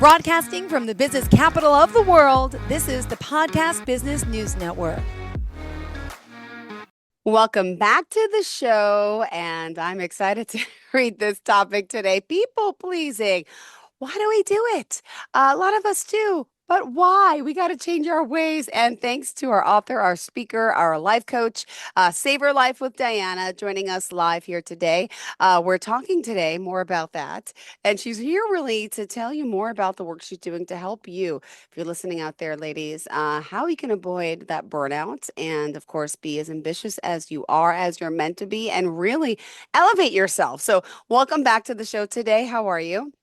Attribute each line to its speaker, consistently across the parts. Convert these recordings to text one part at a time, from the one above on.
Speaker 1: Broadcasting from the business capital of the world, this is the Podcast Business News Network.
Speaker 2: Welcome back to the show, and I'm excited to read this topic today. People pleasing. Why do we do it? A lot of us do, but why? We got to change our ways. And thanks to our author, our speaker, our life coach, Savor Life with Diana, joining us live here today. We're talking today more about that. And she's here really to tell you more about the work she's doing to help you, if you're listening out there, ladies, how you can avoid that burnout and, of course, be as ambitious as you are, as you're meant to be, and really elevate yourself. So, welcome back to the show today. How are you?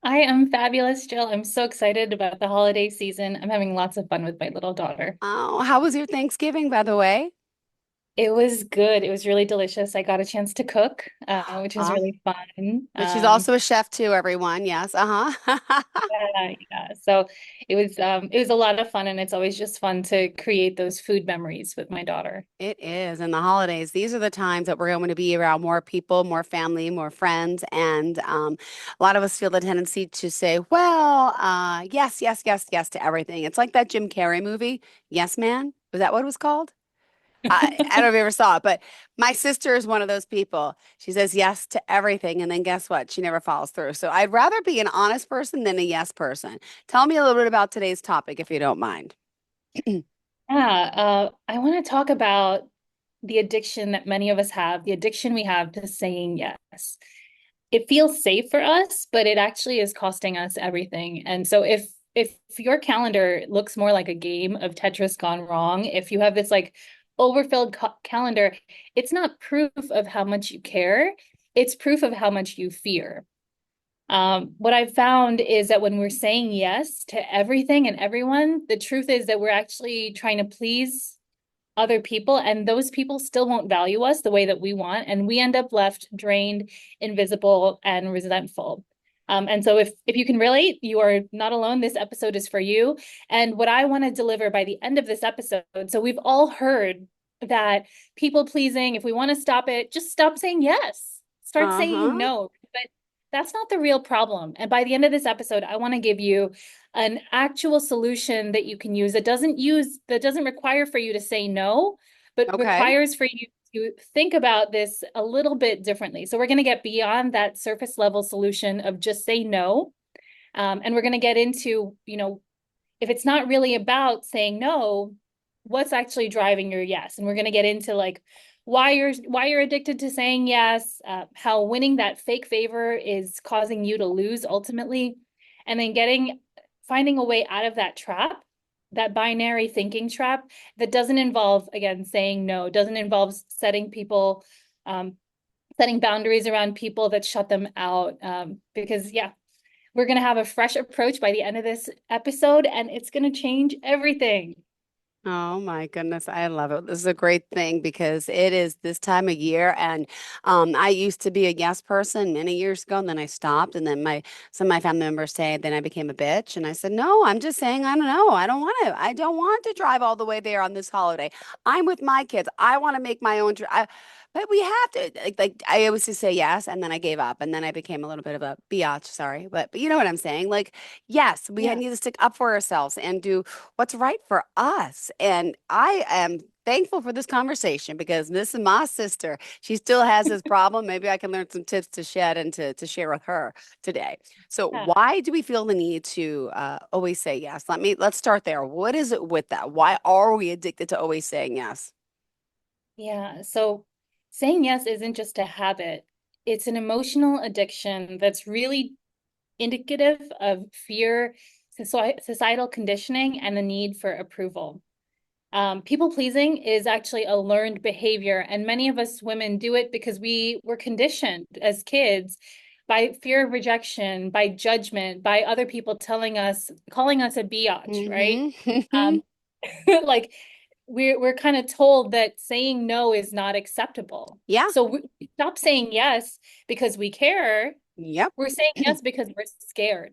Speaker 3: I am fabulous, Jill. I'm so excited about the holiday season. I'm having lots of fun with my little daughter.
Speaker 2: Oh, how was your Thanksgiving, by the way?
Speaker 3: It was good. It was really delicious. I got a chance to cook, which is
Speaker 2: Uh,
Speaker 3: really fun.
Speaker 2: but she's also a chef too, everyone. Yes. Uh-huh.
Speaker 3: Yeah. So it was a lot of fun, and it's always just fun to create those food memories with my daughter.
Speaker 2: It is. And the holidays, these are the times that we're going to be around more people, more family, more friends. And a lot of us feel the tendency to say, well, yes, yes, yes, yes to everything. It's like that Jim Carrey movie, Yes Man. Was that what it was called? I don't know if you ever saw it, but my sister is one of those people. She says yes to everything, and then guess what? She never follows through. So I'd rather be an honest person than a yes person. Tell me a little bit about today's topic, if you don't mind.
Speaker 3: Yeah, I want to talk about the addiction that many of us have, the addiction we have to saying yes. It feels safe for us, but it actually is costing us everything. And so if your calendar looks more like a game of Tetris gone wrong, if you have this like overfilled calendar, it's not proof of how much you care, it's proof of how much you fear. What I've found is that when we're saying yes to everything and everyone, the truth is that we're actually trying to please other people, and those people still won't value us the way that we want, and we end up left drained, invisible, and resentful. And so if you can relate, you are not alone. This episode is for you. And what I want to deliver by the end of this episode, so we've all heard that people pleasing, if we want to stop it, just stop saying yes. Start saying
Speaker 2: Uh-huh.
Speaker 3: no. But that's not the real problem. And by the end of this episode, I want to give you an actual solution that you can use that doesn't require for you to say no, but
Speaker 2: Okay.
Speaker 3: requires for you to think about this a little bit differently. So we're going to get beyond that surface level solution of just say no. And we're going to get into, if it's not really about saying no, what's actually driving your yes? And we're going to get into like why you're addicted to saying yes, how winning that fake favor is causing you to lose ultimately, and then finding a way out of that trap, that binary thinking trap that doesn't involve, again, saying no, doesn't involve setting boundaries around people that shut them out. Because, yeah, we're going to have a fresh approach by the end of this episode, and it's going to change everything.
Speaker 2: Oh my goodness, I love it. This is a great thing because it is this time of year, and I used to be a yes person many years ago, and then I stopped, and then my some of my family members say then I became a bitch, and I said no, I'm just saying I don't know, I don't want to, I don't want to drive all the way there on this holiday. I'm with my kids. I want to make my own. But we have to like I always just say yes, and then I gave up, and then I became a little bit of a biatch. Sorry, but you know what I'm saying. Like yes, we
Speaker 3: Yeah.
Speaker 2: need to stick up for ourselves and do what's right for us. And I am thankful for this conversation because this is my sister. She still has this problem. Maybe I can learn some tips to shed and to share with her today. So
Speaker 3: Yeah.
Speaker 2: why do we feel the need to always say yes? Let's start there. What is it with that? Why are we addicted to always saying yes?
Speaker 3: Yeah. So saying yes isn't just a habit, it's an emotional addiction that's really indicative of fear, societal conditioning, and the need for approval. People pleasing is actually a learned behavior, and many of us women do it because we were conditioned as kids by fear of rejection, by judgment, by other people calling us a biatch, right?
Speaker 2: Mm-hmm.
Speaker 3: Um, like we're kind of told that saying no is not acceptable.
Speaker 2: Yeah.
Speaker 3: So we stop saying yes because we care.
Speaker 2: Yep.
Speaker 3: We're saying yes because we're scared.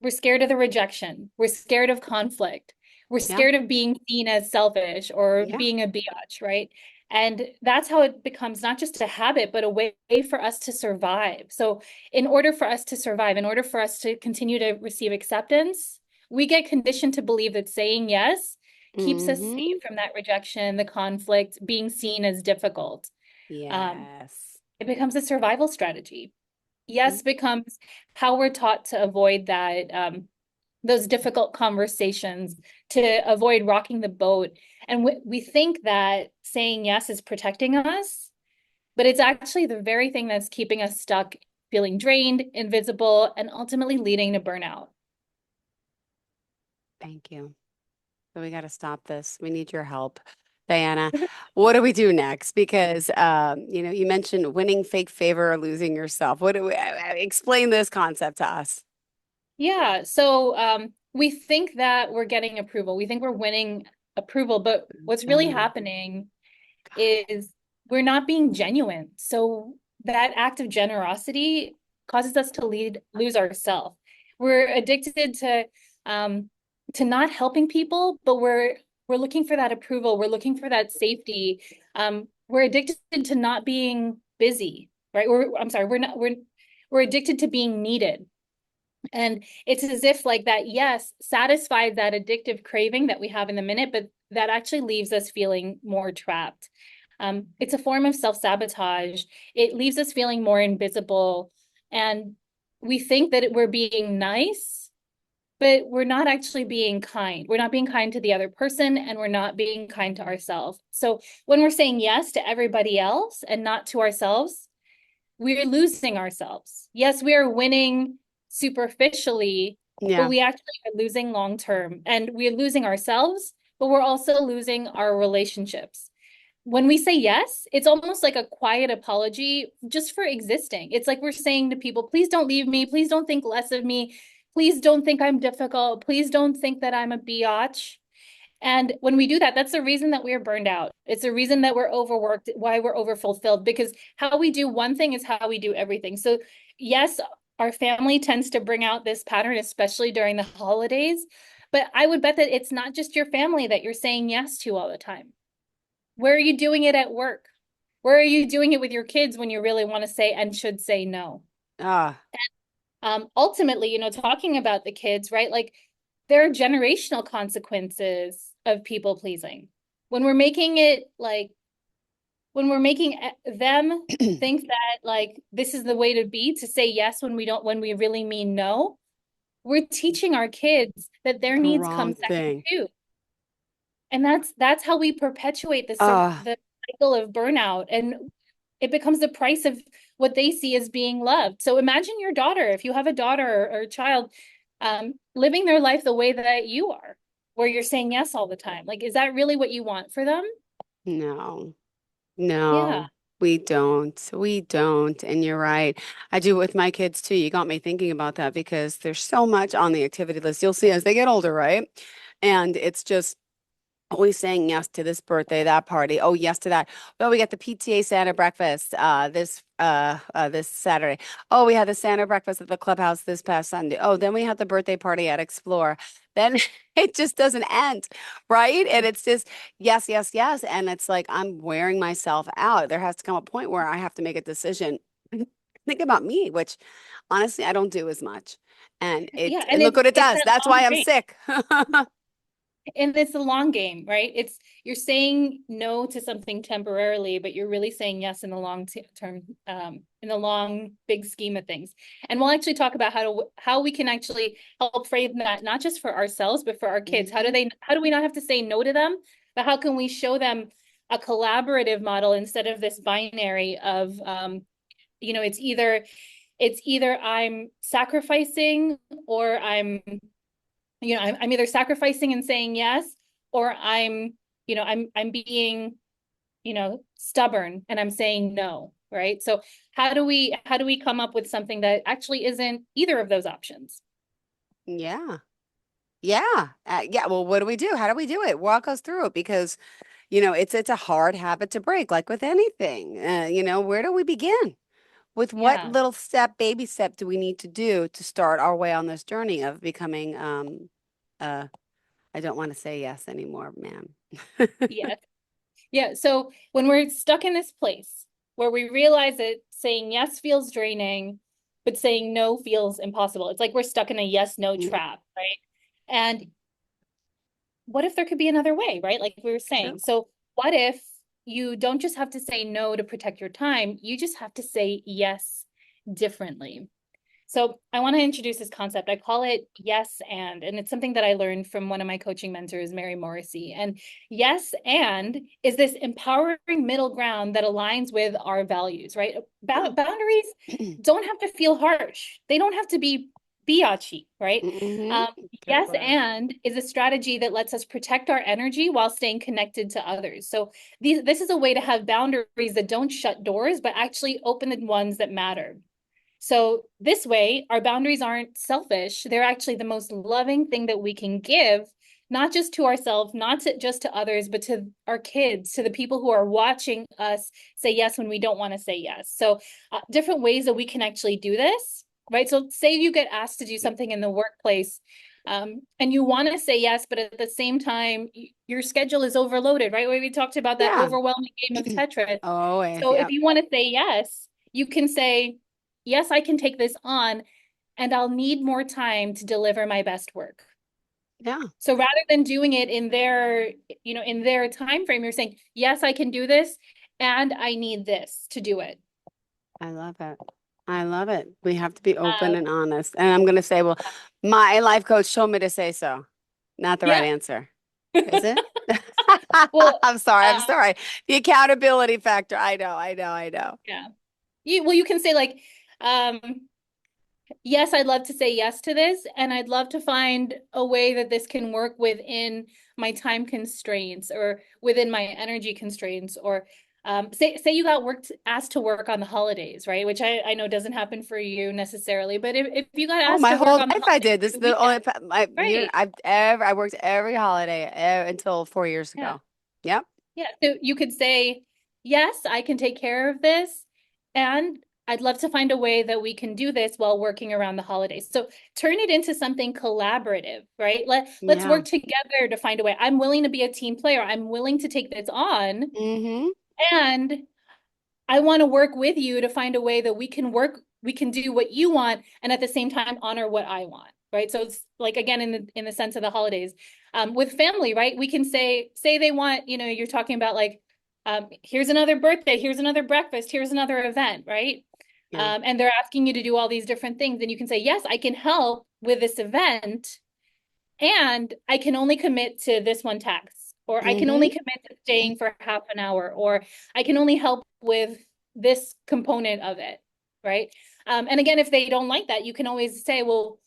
Speaker 3: We're scared of the rejection. We're scared of conflict. We're
Speaker 2: Yeah.
Speaker 3: scared of being seen as selfish or
Speaker 2: Yeah.
Speaker 3: being a biatch, right? And that's how it becomes not just a habit, but a way for us to survive. So, in order for us to survive, in order for us to continue to receive acceptance, we get conditioned to believe that saying yes keeps us
Speaker 2: Mm-hmm.
Speaker 3: safe from that rejection, the conflict, being seen as difficult. Um,
Speaker 2: Yes.
Speaker 3: it becomes a survival strategy. Yes becomes how we're taught to avoid that those difficult conversations, to avoid rocking the boat. And we think that saying yes is protecting us, but it's actually the very thing that's keeping us stuck, feeling drained, invisible, and ultimately leading to burnout.
Speaker 2: Thank you. So we got to stop this. We need your help. Diana, what do we do next? Because you mentioned winning fake favor or losing yourself. What do we explain this concept to us?
Speaker 3: Yeah, so we think that we're getting approval. We think we're winning approval, but what's really
Speaker 2: Mm,
Speaker 3: happening
Speaker 2: got it.
Speaker 3: is we're not being genuine. So that act of generosity causes us to lose ourselves. We're addicted um, to not helping people, but we're looking for that approval. We're looking for that safety. We're addicted to not being busy, right? I'm sorry, we're addicted to being needed. And it's as if like that, yes, satisfied that addictive craving that we have in the minute, but that actually leaves us feeling more trapped. It's a form of self-sabotage. It leaves us feeling more invisible. And we think that we're being nice, but we're not actually being kind. We're not being kind to the other person, and we're not being kind to ourselves. So when we're saying yes to everybody else and not to ourselves, we're losing ourselves. Yes, we are winning superficially, but
Speaker 2: Yeah,
Speaker 3: we actually are losing long term. And we're losing ourselves, but we're also losing our relationships. When we say yes, it's almost like a quiet apology just for existing. It's like we're saying to people, please don't leave me. Please don't think less of me. Please don't think I'm difficult. Please don't think that I'm a biatch. And when we do that, that's the reason that we're burned out. It's the reason that we're overworked, why we're overfulfilled, because how we do one thing is how we do everything. So, yes, our family tends to bring out this pattern, especially during the holidays. But I would bet that it's not just your family that you're saying yes to all the time. Where are you doing it at work? Where are you doing it with your kids when you really want to say and should say no?
Speaker 2: ah,
Speaker 3: Ultimately, talking about the kids, right? Like there are generational consequences of people pleasing. When we're making it like, when we're making them think that like this is the way to be, to say yes when we don't, when we really mean no, we're teaching our kids that their
Speaker 2: the
Speaker 3: needs come
Speaker 2: wrong
Speaker 3: second
Speaker 2: thing.
Speaker 3: too. And that's how we perpetuate
Speaker 2: Ah,
Speaker 3: the cycle of burnout, and it becomes the price of what they see as being loved. So imagine your daughter, if you have a daughter or a child, living their life the way that you are, where you're saying yes all the time. Like, is that really what you want for them?
Speaker 2: no.
Speaker 3: Yeah,
Speaker 2: No, we don't. We don't. And you're right. I do it with my kids too. You got me thinking about that because there's so much on the activity list. You'll see as they get older, right? And it's just always saying yes to this birthday, that party. Oh, yes to that. Well, we got the PTA Santa breakfast this Saturday. Oh, we had the Santa breakfast at the clubhouse this past Sunday. Oh, then we had the birthday party at Explore. Then it just doesn't end, right? And it's just yes, yes, yes. And it's like I'm wearing myself out. There has to come a point where I have to make a decision. Think about me, which honestly I don't do as much. And
Speaker 3: yeah,
Speaker 2: and
Speaker 3: and
Speaker 2: look what it
Speaker 3: it's
Speaker 2: does.
Speaker 3: that
Speaker 2: That's
Speaker 3: long
Speaker 2: why I'm
Speaker 3: game.
Speaker 2: sick.
Speaker 3: And it's the long game, right? It's you're saying no to something temporarily, but you're really saying yes in the term, in the long big scheme of things. And we'll actually talk about how we can actually help frame that not just for ourselves but for our kids.
Speaker 2: Mhm.
Speaker 3: How do we not have to say no to them, but how can we show them a collaborative model instead of this binary of it's either I'm sacrificing or I'm either sacrificing and saying yes, or I'm being, stubborn and I'm saying no, right? So how do we come up with something that actually isn't either of those options?
Speaker 2: Yeah. Yeah. Yeah. Well, what do we do? How do we do it? Walk us through it because, it's a hard habit to break, like with anything. Where do we begin? With what
Speaker 3: Yeah.
Speaker 2: little step, baby step do we need to do to start our way on this journey of becoming uh I don't want to say yes anymore, man.
Speaker 3: Yes. Yeah. So when we're stuck in this place where we realize that saying yes feels draining, but saying no feels impossible, it's like we're stuck in a yes, no
Speaker 2: Mm,
Speaker 3: trap, right? And what if there could be another way, right? Like we were
Speaker 2: true.
Speaker 3: saying. So what if you don't just have to say no to protect your time, you just have to say yes differently. So I want to introduce this concept. I call it yes and it's something that I learned from one of my coaching mentors, Mary Morrissey. And yes and is this empowering middle ground that aligns with our values, right?
Speaker 2: Oh.
Speaker 3: Boundaries don't have to feel harsh. They don't have to be biatchy, right?
Speaker 2: Hmm.
Speaker 3: Um,
Speaker 2: Good
Speaker 3: yes
Speaker 2: word.
Speaker 3: and is a strategy that lets us protect our energy while staying connected to others. So this is a way to have boundaries that don't shut doors, but actually open the ones that matter. So this way, our boundaries aren't selfish. They're actually the most loving thing that we can give, not just to ourselves, not just to others, but to our kids, to the people who are watching us say yes when we don't want to say yes. So different ways that we can actually do this, right? So say you get asked to do something in the workplace, and you want to say yes, but at the same time, your schedule is overloaded, right? We talked about that
Speaker 2: Yeah.
Speaker 3: overwhelming game of Tetris.
Speaker 2: Oh,
Speaker 3: So if
Speaker 2: yeah.
Speaker 3: you want to say yes, you can say, yes, I can take this on, and I'll need more time to deliver my best work.
Speaker 2: Yeah.
Speaker 3: So rather than doing it in their, in their time frame, you're saying, yes, I can do this, and I need this to do it.
Speaker 2: I love it. I love it. We have to be open
Speaker 3: Um,
Speaker 2: and honest. And I'm going to say, well, my life coach told me to say so. Not the right
Speaker 3: yeah.
Speaker 2: answer. Is it?
Speaker 3: Well,
Speaker 2: I'm sorry. I'm
Speaker 3: um,
Speaker 2: sorry. The accountability factor. I know.
Speaker 3: yeah. You can say like, um, yes, I'd love to say yes to this, and I'd love to find a way that this can work within my time constraints or within my energy constraints. Or say you got asked to work on the holidays, right? Which I know doesn't happen for you necessarily, but if you got
Speaker 2: Oh,
Speaker 3: asked
Speaker 2: my
Speaker 3: to work
Speaker 2: whole
Speaker 3: on the
Speaker 2: life I
Speaker 3: holidays
Speaker 2: did. This
Speaker 3: for
Speaker 2: is
Speaker 3: the
Speaker 2: the only
Speaker 3: weekend,
Speaker 2: year
Speaker 3: right?
Speaker 2: I worked every holiday until 4 years
Speaker 3: Yeah.
Speaker 2: ago. Yep.
Speaker 3: Yeah, so you could say, yes, I can take care of this. And I'd love to find a way that we can do this while working around the holidays. So turn it into something collaborative, right? Let's
Speaker 2: Yeah.
Speaker 3: work together to find a way. I'm willing to be a team player. I'm willing to take this on.
Speaker 2: Mm-hmm.
Speaker 3: And I want to work with you to find a way that we can do what you want and at the same time honor what I want. Right. So it's like again in the sense of the holidays. With family, right? We can say they want, you're talking about like here's another birthday, here's another breakfast, here's another event, right?
Speaker 2: Yeah.
Speaker 3: And they're asking you to do all these different things. And you can say, yes, I can help with this event, and I can only commit to this one task, or I can
Speaker 2: Mm-hmm.
Speaker 3: only commit to staying for half an hour, or I can only help with this component of it, right? And again, if they don't like that, you can always say, well,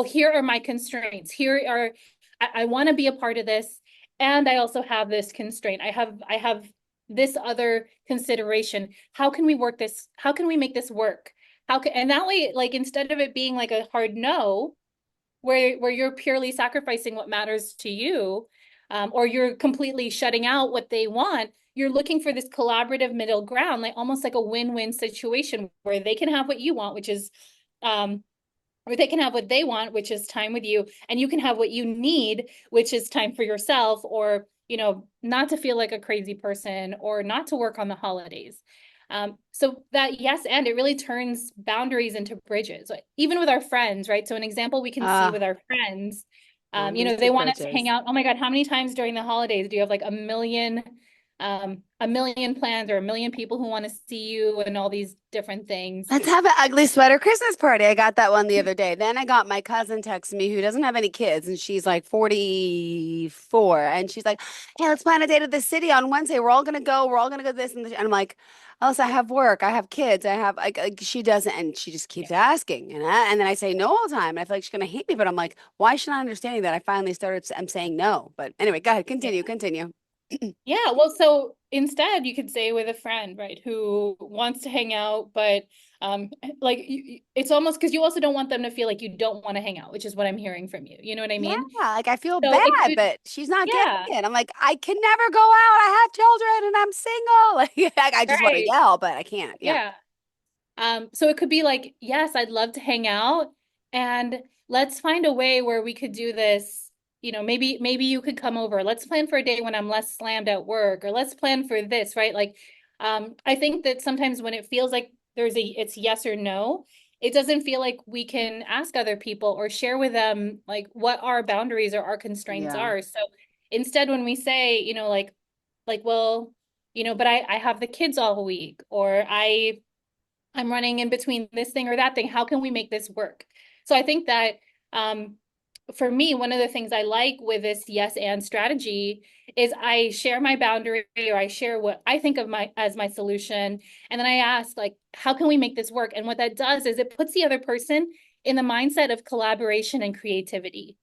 Speaker 3: here are my constraints. I want to be a part of this, and I also have this constraint. I have this other consideration. How can we work this? How can we make this work? And that way, like instead of it being like a hard no, where you're purely sacrificing what matters to you, or you're completely shutting out what they want, you're looking for this collaborative middle ground, like almost like a win-win situation where they can have what you want, which is or they can have what they want, which is time with you, and you can have what you need, which is time for yourself, or not to feel like a crazy person, or not to work on the holidays. So that yes, and it really turns boundaries into bridges, even with our friends, right? So an example we can see
Speaker 2: Ah,
Speaker 3: with our friends,
Speaker 2: boundaries to
Speaker 3: they want us to hang
Speaker 2: bridges.
Speaker 3: out. Oh my God, how many times during the holidays do you have like a million plans, or a million people who want to see you, and all these different things?
Speaker 2: Let's have an ugly sweater Christmas party. I got that one the other day. Then I got my cousin text me who doesn't have any kids and she's like 44 and she's like, "Hey, let's plan a date at the city on Wednesday. We're all gonna go. We're all gonna go this and this." And I'm like, "Elsa, I have work. I have kids. I have like she doesn't." And she just keeps asking, and then I say no all the time. And I feel like she's gonna hate me, but I'm like, why is she not understanding that? I finally started. I'm saying no. But anyway, go ahead.
Speaker 3: Yeah.
Speaker 2: Continue.
Speaker 3: Yeah, well, so instead you could say with a friend, right, who wants to hang out, but like it's almost because you also don't want them to feel like you don't want to hang out, which is what I'm hearing from you. You know what I
Speaker 2: Yeah,
Speaker 3: mean?
Speaker 2: like I feel
Speaker 3: So it
Speaker 2: bad,
Speaker 3: could,
Speaker 2: but she's not getting
Speaker 3: yeah,
Speaker 2: it. I'm like, I can never go out. I have children and I'm single. Like, I just want to
Speaker 3: right,
Speaker 2: yell, but I can't. Yeah.
Speaker 3: yeah. So it could be like, yes, I'd love to hang out, and let's find a way where we could do this maybe you could come over. Let's plan for a day when I'm less slammed at work, or let's plan for this, right? Like, I think that sometimes when it feels like it's yes or no, it doesn't feel like we can ask other people or share with them like what our boundaries or our constraints
Speaker 2: Yeah.
Speaker 3: are. So instead, when we say, well, but I have the kids all week, or I'm running in between this thing or that thing. How can we make this work? So I think that um, for me, one of the things I like with this yes and strategy is I share my boundary, or I share what I think of my as my solution. And then I ask, like, how can we make this work? And what that does is it puts the other person in the mindset of collaboration and creativity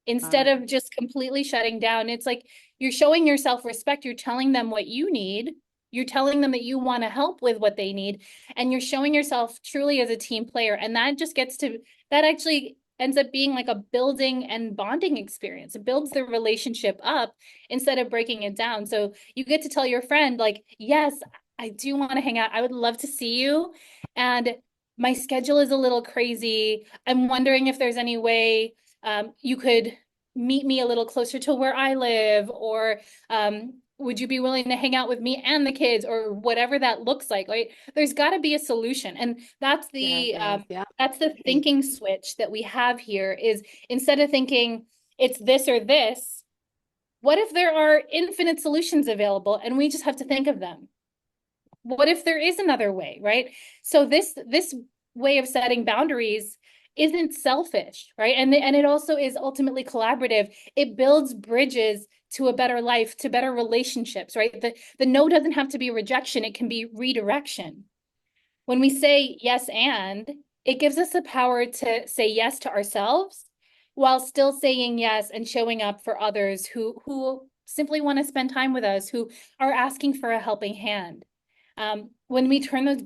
Speaker 3: instead of just completely shutting down. It's like you're showing yourself respect. You're telling them what you need. You're telling them that you want to help with what they need. And you're showing yourself truly as a team player. And that actually ends up being like a building and bonding experience. It builds the relationship up instead of breaking it down. So you get to tell your friend, like, yes, I do want to hang out. I would love to see you. And my schedule is a little crazy. I'm wondering if there's any way you could meet me a little closer to where I live, or would you be willing to hang out with me and the kids, or whatever that looks like? Right? There's got to be a solution, and
Speaker 2: There is. Yeah.
Speaker 3: that's the thinking switch that we have here. Is instead of thinking it's this or this, what if there are infinite solutions available, and we just have to think of them? What if there is another way, right? So this way of setting boundaries isn't selfish, right? And it also is ultimately collaborative. It builds bridges to a better life, to better relationships, right? The no doesn't have to be rejection, it can be redirection. When we say yes and, it gives us the power to say yes to ourselves while still saying yes and showing up for others who simply want to spend time with us, who are asking for a helping hand. When we turn those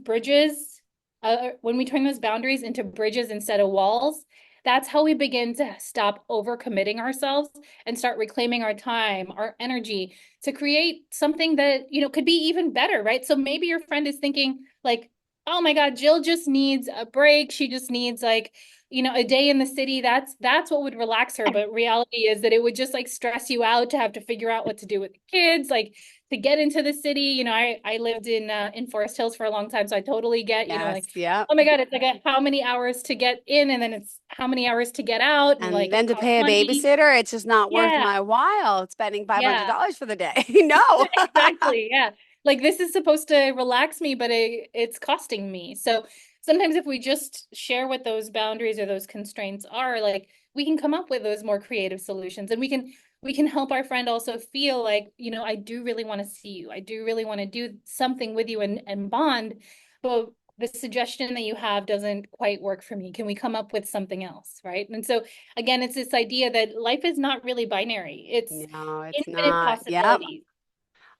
Speaker 3: when we turn those boundaries into bridges instead of walls, that's how we begin to stop overcommitting ourselves and start reclaiming our time, our energy to create something that, could be even better, right? So maybe your friend is thinking like, oh my God, Jill just needs a break. She just needs like, a day in the city. That's what would relax her. But reality is that it would just like stress you out to have to figure out what to do with the kids. Like to get into the city, I lived in Forest Hills for a long time, so I totally get,
Speaker 2: Yes.
Speaker 3: like,
Speaker 2: Yeah.
Speaker 3: oh my God, it's like how many hours to get in, and then it's how many hours to get out, and
Speaker 2: And
Speaker 3: like it
Speaker 2: then to
Speaker 3: costs
Speaker 2: pay a
Speaker 3: money.
Speaker 2: babysitter, it's just not worth
Speaker 3: Yeah,
Speaker 2: my while spending
Speaker 3: yeah.
Speaker 2: $500 for the day. No.
Speaker 3: Exactly. Yeah. Like this is supposed to relax me, but it's costing me. So sometimes if we just share what those boundaries or those constraints are, like we can come up with those more creative solutions, and we can help our friend also feel like, I do really want to see you. I do really want to do something with you and bond, but the suggestion that you have doesn't quite work for me. Can we come up with something else, right? And so again, it's this idea that life is not really binary. It's
Speaker 2: No, it's
Speaker 3: infinite
Speaker 2: not. Yep.
Speaker 3: possibilities.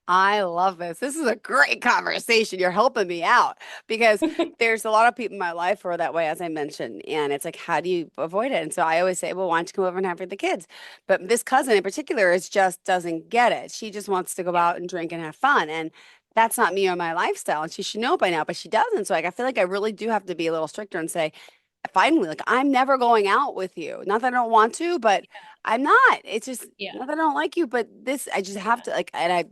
Speaker 2: I love this. This is a great conversation. You're helping me out because there's a lot of people in my life who are that way, as I mentioned. And it's like, how do you avoid it? And so I always say, well, why don't you come over and have with the kids? But this cousin in particular is just doesn't get it. She just wants to go
Speaker 3: Yeah,
Speaker 2: out and drink and have fun. And that's not me or my lifestyle. And she should know by now, but she doesn't. So like, I feel like I really do have to be a little stricter and say, finally, like I'm never going out with you. Not that I don't want to, but I'm not. It's just
Speaker 3: yeah,
Speaker 2: not that I don't like you, but this I just have
Speaker 3: yeah,
Speaker 2: to like, and I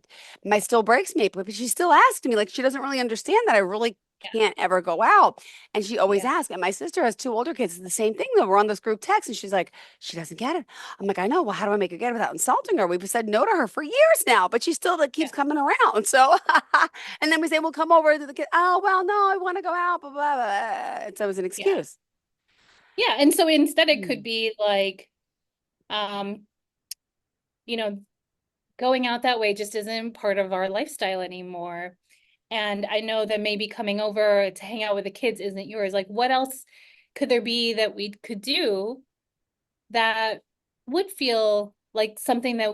Speaker 2: my still breaks me, but she still asks me like she doesn't really understand that I really
Speaker 3: yeah,
Speaker 2: can't ever go out. And she always
Speaker 3: yeah,
Speaker 2: asks. And my sister has two older kids. It's the same thing though. We're on this group text and she's like, she doesn't get it. I'm like, I know. Well, how do I make her get it without insulting her? We've said no to her for years now, but she still like
Speaker 3: yeah,
Speaker 2: keeps coming around. So and then we say, we'll come over to the kid. Oh, well, no, I want to go out, blah, blah, blah. And so it was an
Speaker 3: yeah.
Speaker 2: excuse.
Speaker 3: Yeah. And so instead it could
Speaker 2: Mm.
Speaker 3: be like, um, you know, going out that way just isn't part of our lifestyle anymore. And I know that maybe coming over to hang out with the kids isn't yours. Like, what else could there be that we could do that would feel like something that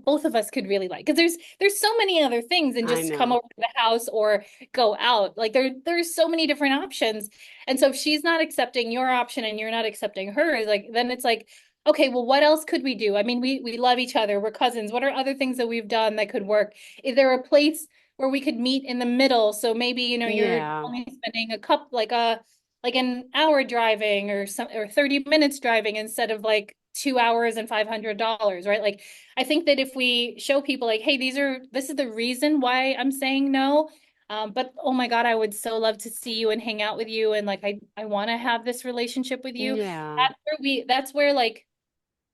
Speaker 3: both of us could really like? Because there's so many other things than
Speaker 2: I
Speaker 3: just come
Speaker 2: know.
Speaker 3: over to the house or go out. Like there's so many different options. And so if she's not accepting your option and you're not accepting hers, like then it's like, okay, well, what else could we do? I mean, we love each other. We're cousins. What are other things that we've done that could work? Is there a place where we could meet in the middle? So maybe, you're
Speaker 2: Yeah.
Speaker 3: only spending like an hour driving or 30 minutes driving instead of like 2 hours and $500, right? Like, I think that if we show people like, hey, this is the reason why I'm saying no. But oh my God, I would so love to see you and hang out with you. And like, I want to have this relationship with you.
Speaker 2: Yeah,
Speaker 3: That's where like,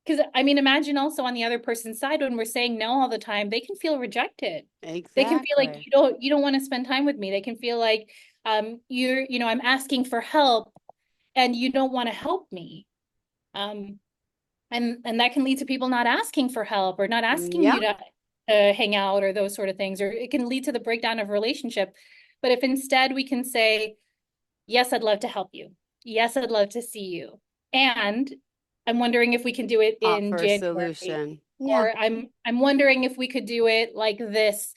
Speaker 3: because I mean, imagine also on the other person's side when we're saying no all the time, they can feel rejected. They can feel like
Speaker 2: exactly.
Speaker 3: you don't want to spend time with me. They can feel like I'm asking for help and you don't want to help me. Um, and that can lead to people not asking for help or not asking
Speaker 2: Yeah,
Speaker 3: you to hang out or those sort of things, or it can lead to the breakdown of relationship. But if instead we can say, yes, I'd love to help you. Yes, I'd love to see you. And I'm wondering if we can do it in
Speaker 2: offer a
Speaker 3: January.
Speaker 2: solution. Yeah.
Speaker 3: Or I'm wondering if we could do it like this.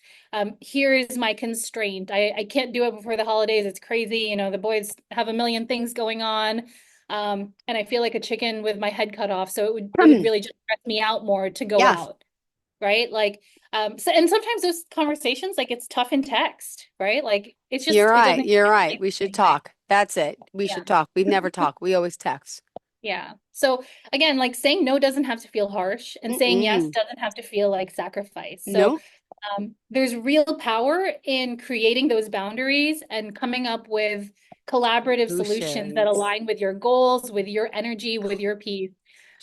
Speaker 3: Here is my constraint. I can't do it before the holidays. It's crazy. You know, the boys have a million things going on. And I feel like a chicken with my head cut off. So it would really just stress me out more to go
Speaker 2: Yes,
Speaker 3: out. Right. Like, so, and sometimes those conversations, like it's tough in text, right? Like it's
Speaker 2: you're
Speaker 3: just, it
Speaker 2: right.
Speaker 3: doesn't
Speaker 2: You're right.
Speaker 3: translate
Speaker 2: We
Speaker 3: the
Speaker 2: should
Speaker 3: same way.
Speaker 2: talk. That's it. We
Speaker 3: Yeah.
Speaker 2: should talk. We never talk. We always text.
Speaker 3: Yeah. So again, like saying no doesn't have to feel harsh and saying yes
Speaker 2: Mm-mm.
Speaker 3: doesn't have to feel like sacrifice. So
Speaker 2: No
Speaker 3: there's real power in creating those boundaries and coming up with collaborative solutions that
Speaker 2: solutions.
Speaker 3: align with your goals, with your energy, with your peace.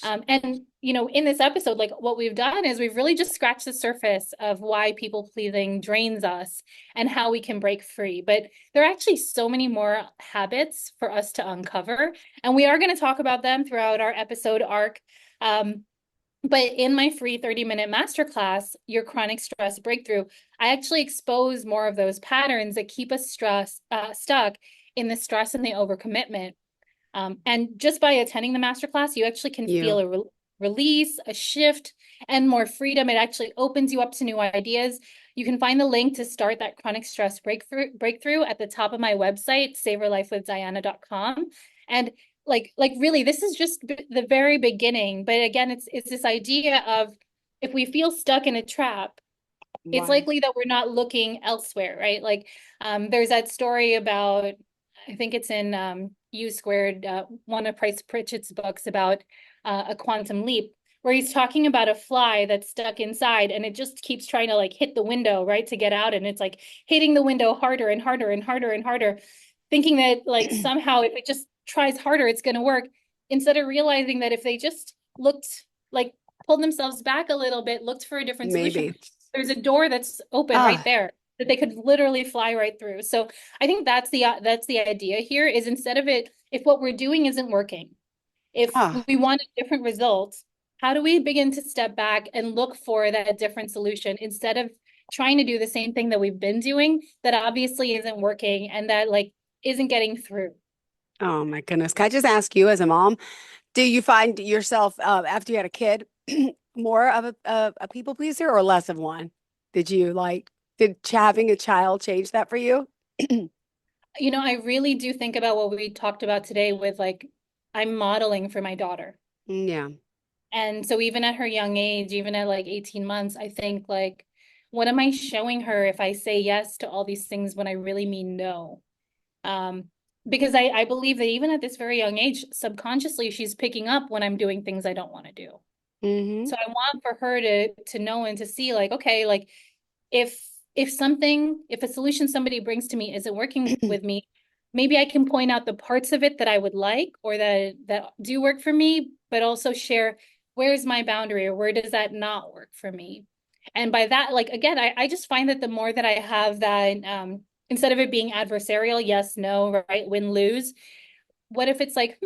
Speaker 3: And in this episode, like what we've done is we've really just scratched the surface of why people pleasing drains us and how we can break free. But there are actually so many more habits for us to uncover, and we are going to talk about them throughout our episode arc. But in my free 30-minute masterclass, Your Chronic Stress Breakthrough, I actually expose more of those patterns that keep us stuck in the stress and the overcommitment. And just by attending the masterclass, you actually can feel
Speaker 2: you.
Speaker 3: a release, a shift, and more freedom. It actually opens you up to new ideas. You can find the link to start that chronic stress breakthrough at the top of my website, savorlifewithdiana.com. And like really, this is just the very beginning. But again, it's this idea of if we feel stuck in a trap, it's
Speaker 2: Right.
Speaker 3: likely that we're not looking elsewhere, right? Like, there's that story about, I think it's in U Squared, one of Price Pritchett's books about a quantum leap, where he's talking about a fly that's stuck inside and it just keeps trying to like hit the window, right, to get out. And it's like hitting the window harder and harder and harder and harder, thinking that like somehow if it just tries harder, it's going to work, instead of realizing that if they just looked like pulled themselves back a little bit, looked for a different solution,
Speaker 2: Maybe.
Speaker 3: there's a door that's open right
Speaker 2: Ah,
Speaker 3: there that they could literally fly right through. So I think that's the idea here is instead of it, if what we're doing isn't working, if
Speaker 2: ah.
Speaker 3: we want a different result, how do we begin to step back and look for that different solution instead of trying to do the same thing that we've been doing that obviously isn't working and that like isn't getting through?
Speaker 2: Oh my goodness. Can I just ask you as a mom, do you find yourself after you had a kid more of a people pleaser or less of one? Did you like did having a child change that for you?
Speaker 3: I really do think about what we talked about today with like, I'm modeling for my daughter.
Speaker 2: Yeah.
Speaker 3: And so even at her young age, even at like 18 months, I think like, what am I showing her if I say yes to all these things when I really mean no? Um, because I believe that even at this very young age, subconsciously, she's picking up when I'm doing things I don't want to do.
Speaker 2: Mm-hmm.
Speaker 3: So I want for her to know and to see like, okay, like if if a solution somebody brings to me isn't working with me, maybe I can point out the parts of it that I would like or that do work for me, but also share where's my boundary or where does that not work for me. And by that, like again, I just find that the more that I have that, instead of it being adversarial, yes, no, right, win, lose, what if it's like,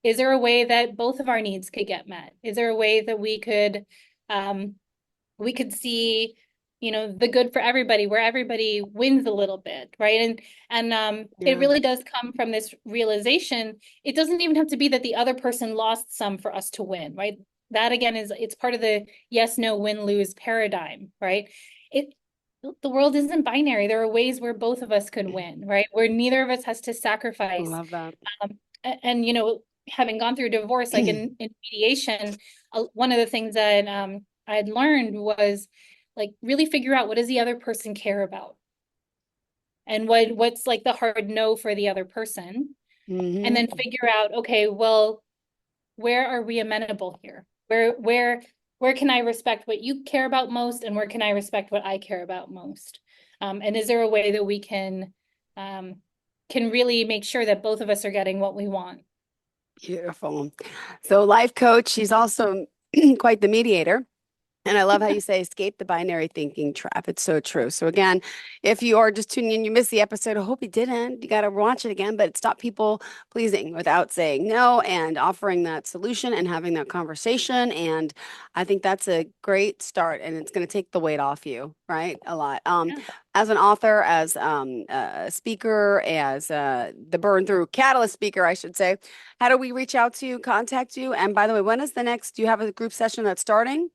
Speaker 3: is there a way that both of our needs could get met? Is there a way that um, we could see, the good for everybody, where everybody wins a little bit, right? And it
Speaker 2: Yeah.
Speaker 3: really does come from this realization. It doesn't even have to be that the other person lost some for us to win, right? That again it's part of the yes, no, win, lose paradigm, right? It the world isn't binary. There are ways where both of us could win, right? Where neither of us has to sacrifice.
Speaker 2: Love that.
Speaker 3: And having gone through divorce, like in mediation, one of the things that I had learned was like really figure out what does the other person care about and what's like the hard no for the other person, and
Speaker 2: Mm-hmm.
Speaker 3: then figure out, okay, well, where are we amenable here? Where can I respect what you care about most, and where can I respect what I care about most? And is there a way that we can really make sure that both of us are getting what we want?
Speaker 2: Beautiful. So life coach, she's also quite the mediator. And I love how you say escape the binary thinking trap. It's so true. So again, if you are just tuning in, you missed the episode. I hope you didn't. You got to watch it again, but stop people pleasing without saying no and offering that solution and having that conversation. And I think that's a great start, and it's going to take the weight off you, right? A lot.
Speaker 3: Yeah.
Speaker 2: As an author, as a speaker, as the Burn Through Catalyst speaker, I should say, how do we reach out to you, contact you? And by the way, when is the next, do you have a group session that's starting?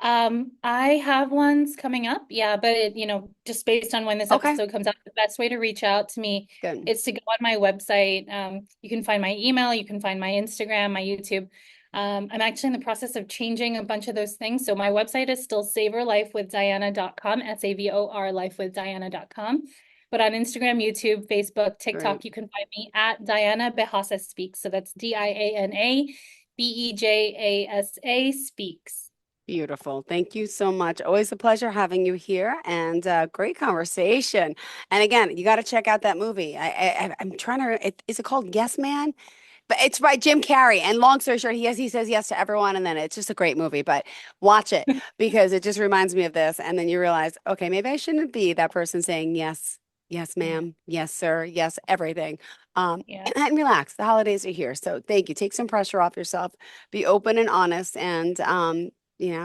Speaker 3: I have ones coming up, yeah, but just based on when this
Speaker 2: Okay.
Speaker 3: episode comes out, the best way to reach out to me
Speaker 2: Good.
Speaker 3: is to go on my website. You can find my email, you can find my Instagram, my YouTube. I'm actually in the process of changing a bunch of those things. So my website is still savorlifewithdiana.com, SAVOR lifewithdiana.com. But on Instagram, YouTube, Facebook, TikTok,
Speaker 2: Great.
Speaker 3: you can find me at Diana Bejasa Speaks. So that's DIANA BEJASA Speaks.
Speaker 2: Beautiful. Thank you so much. Always a pleasure having you here, and great conversation. And again, you got to check out that movie. I'm trying to, is it called Yes Man? But it's by Jim Carrey. And long story short, he says yes to everyone, and then it's just a great movie. But watch it because it just reminds me of this. And then you realize, okay, maybe I shouldn't be that person saying yes, yes, ma'am, yes, sir, yes, everything.
Speaker 3: Yeah.
Speaker 2: And relax. The holidays are here, so thank you. Take some pressure off yourself. Be open and honest, and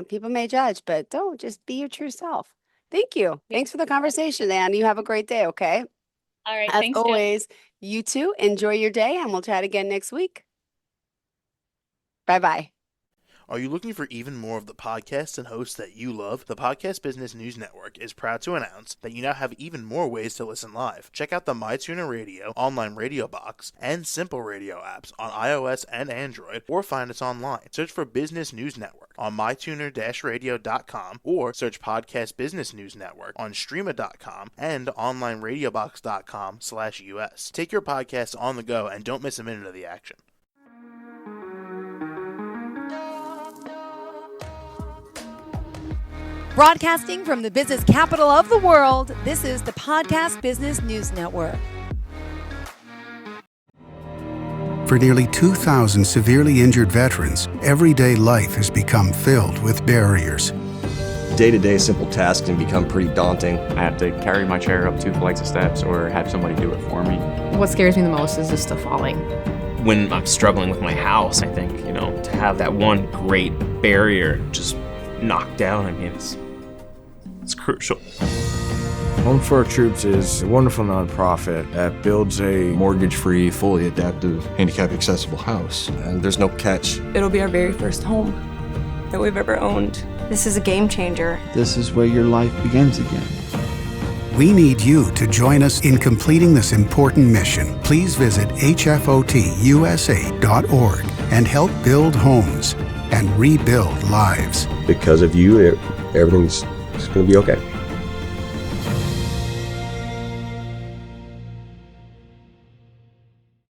Speaker 2: people may judge, but don't, just be your true self. Thank you.
Speaker 3: Yeah.
Speaker 2: Thanks for the conversation, and you have a great day. Okay.
Speaker 3: All right.
Speaker 2: As
Speaker 3: Thanks, Jill.
Speaker 2: always, you too, enjoy your day, and we'll chat again next week. Bye-bye.
Speaker 4: Are you looking for even more of the podcasts and hosts that you love? The Podcast Business News Network is proud to announce that you now have even more ways to listen live. Check out the MyTuner Radio, online radio box, and Simple Radio apps on iOS and Android, or find us online. Search for Business News Network on mytuner-radio.com, or search Podcast Business News Network on streama.com and onlineradiobox.com/US. Take your podcast on the go and don't miss a minute of the action.
Speaker 1: Broadcasting from the business capital of the world, this is the Podcast Business News Network.
Speaker 5: For nearly 2,000 severely injured veterans, everyday life has become filled with barriers.
Speaker 6: Day-to-day simple tasks can become pretty daunting.
Speaker 7: I have to carry my chair up 2 flights of steps or have somebody do it for me.
Speaker 8: What scares me the most is just the falling.
Speaker 9: When I'm struggling with my house, I think, to have that one great barrier just knocked down, it's crucial.
Speaker 10: Home for Our Troops is a wonderful nonprofit that builds a
Speaker 11: mortgage-free, fully adaptive, handicap-accessible house.
Speaker 6: And there's no catch.
Speaker 12: It'll be our very first home that we've ever owned. This is a game changer.
Speaker 13: This is where your life begins again.
Speaker 5: We need you to join us in completing this important mission. Please visit hfotusa.org and help build homes and rebuild lives.
Speaker 6: Because of you, everything's going to be okay.